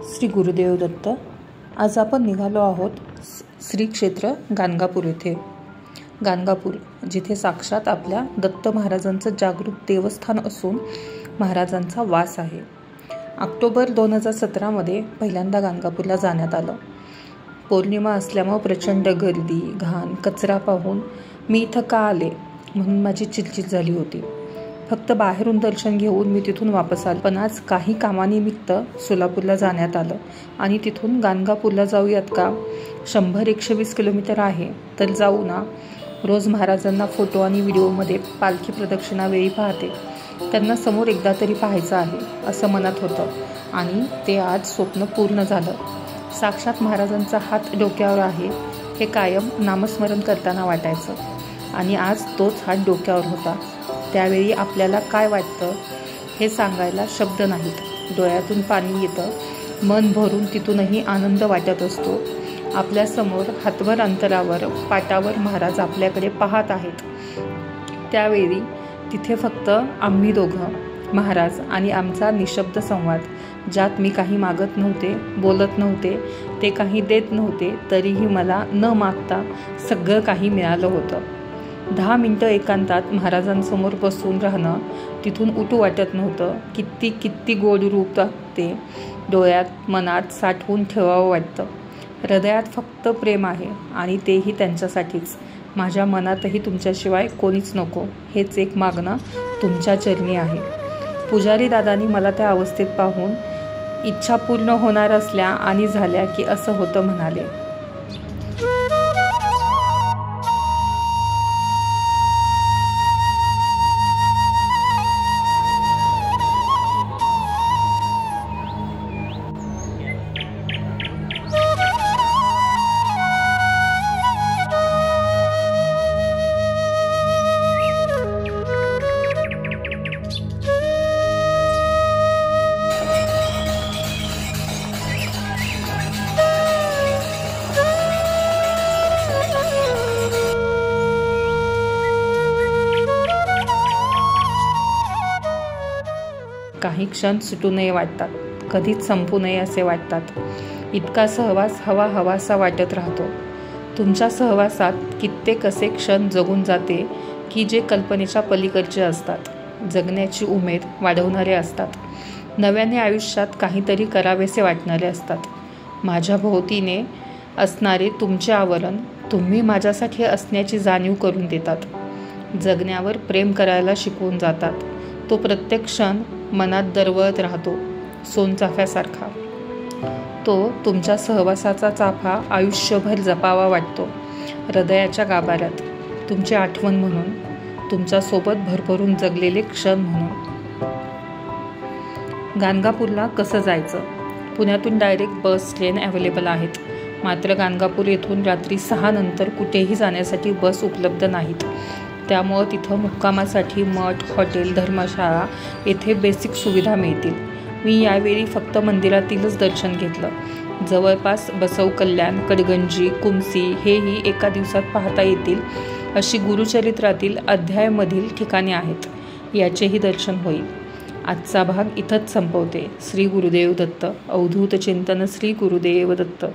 श्री गुरुदेव दत्त। आज आपण निघालो आहोत श्री क्षेत्र गाणगापूर येथे। गाणगापूर जिथे साक्षात आपल्या दत्त महाराजांचं जागृत देवस्थान असून महाराजांचा वास आहे। ऑक्टोबर 2017 मध्ये पहिल्यांदा गाणगापूरला जाण्यात आलं। पौर्णिमा असल्यामुळे प्रचंड गर्दी, घाण, कचरा पाहून मी इथं का आले म्हणून माझी चिडचिड झाली होती। फक्त बाहेरून दर्शन घेऊन मी तिथून वापस आले। पण आज काही कामानिमित्त सोलापूरला जाण्यात आलं आणि तिथून गाणगापूरला जाऊयात का? 100-120 किलोमीटर आहे, तर जाऊ ना। रोज महाराजांना फोटो आणि व्हिडिओमध्ये पालखी प्रदक्षिणावेळी पाहते, त्यांना समोर एकदा तरी पाहायचं आहे असं मनात होतं आणि ते आज स्वप्न पूर्ण झालं। साक्षात महाराजांचा हात डोक्यावर आहे हे कायम नामस्मरण करताना वाटायचं आणि आज तोच हात डोक्यावर होता। त्यावेळी आपल्याला काय वाटतं हे सांगायला शब्द नाहीत। डोळ्यातून पाणी येतं, मन भरून तिथूनही आनंद वाटत असतो। आपल्यासमोर हातभर अंतरावर पाटावर महाराज आपल्याकडे पाहत आहेत। त्यावेळी तिथे फक्त आम्ही दोघं, महाराज आणि आमचा निशब्द संवाद, ज्यात मी काही मागत नव्हते, बोलत नव्हते, ते काही देत नव्हते, तरीही मला न मागता सगळं काही मिळालं होतं। 10 मिनिटं एकांतात महाराजांसमोर बसून राहणं, तिथून उठू वाटत नव्हतं। किती गोड रूप ते डोळ्यात मनात साठवून ठेवावं वाटतं। हृदयात फक्त प्रेम आहे आणि तेही त्यांच्यासाठीच। माझ्या मनातही तुमच्याशिवाय कोणीच नको हेच एक मागणं तुमच्या चरणी आहे। पुजारी दादांनी मला त्या अवस्थेत पाहून इच्छा पूर्ण होणार असल्या आणि झाल्या की असं होतं म्हणाले। काही क्षण सुटू नये वाटतात, कधीच संपू नये असे वाटतात। इतका सहवास हवासा वाटत राहतो। तुमच्या सहवासात कित्येक असे क्षण जगून जाते की जे कल्पनेच्या पलीकडचे असतात, जगण्याची उमेद वाढवणारे असतात, नव्याने आयुष्यात काहीतरी करावेसे वाटणारे असतात। माझ्या भोवतीने असणारे तुमचे आवरण तुम्ही माझ्यासाठी असण्याची जाणीव करून देतात, जगण्यावर प्रेम करायला शिकवून जातात। तो प्रत्येक क्षण मनात दरवळत राहतो, सोनचाफ्यासारखा। तो तुमच्या सहवासाचा चाफा आयुष्यभर जपावा वाटतो, हृदयाच्या गाभाऱ्यात तुमची आठवण म्हणून, तुमच्यासोबत भरभरून जगलेले क्षण म्हणून। गाणगापूरला कसं जायचं? पुण्यातून डायरेक्ट बस, ट्रेन अवेलेबल आहेत, मात्र गाणगापूर येथून रात्री 6 नंतर कुठेही जाण्यासाठी बस उपलब्ध नाहीत। त्यामुळं तिथं मुक्कामासाठी मठ, हॉटेल, धर्मशाळा येथे बेसिक सुविधा मिळतील। मी यावेळी फक्त मंदिरातीलच दर्शन घेतलं। जवळपास बसव कल्याण, कडगंजी, कुमसी हेही एका दिवसात पाहता येतील अशी गुरुचरित्रातील अध्यायामधील ठिकाणे आहेत, याचेही दर्शन होईल। आजचा भाग इथंच संपवते। श्री गुरुदेव दत्त। अवधूत चिंतन श्री गुरुदेव दत्त।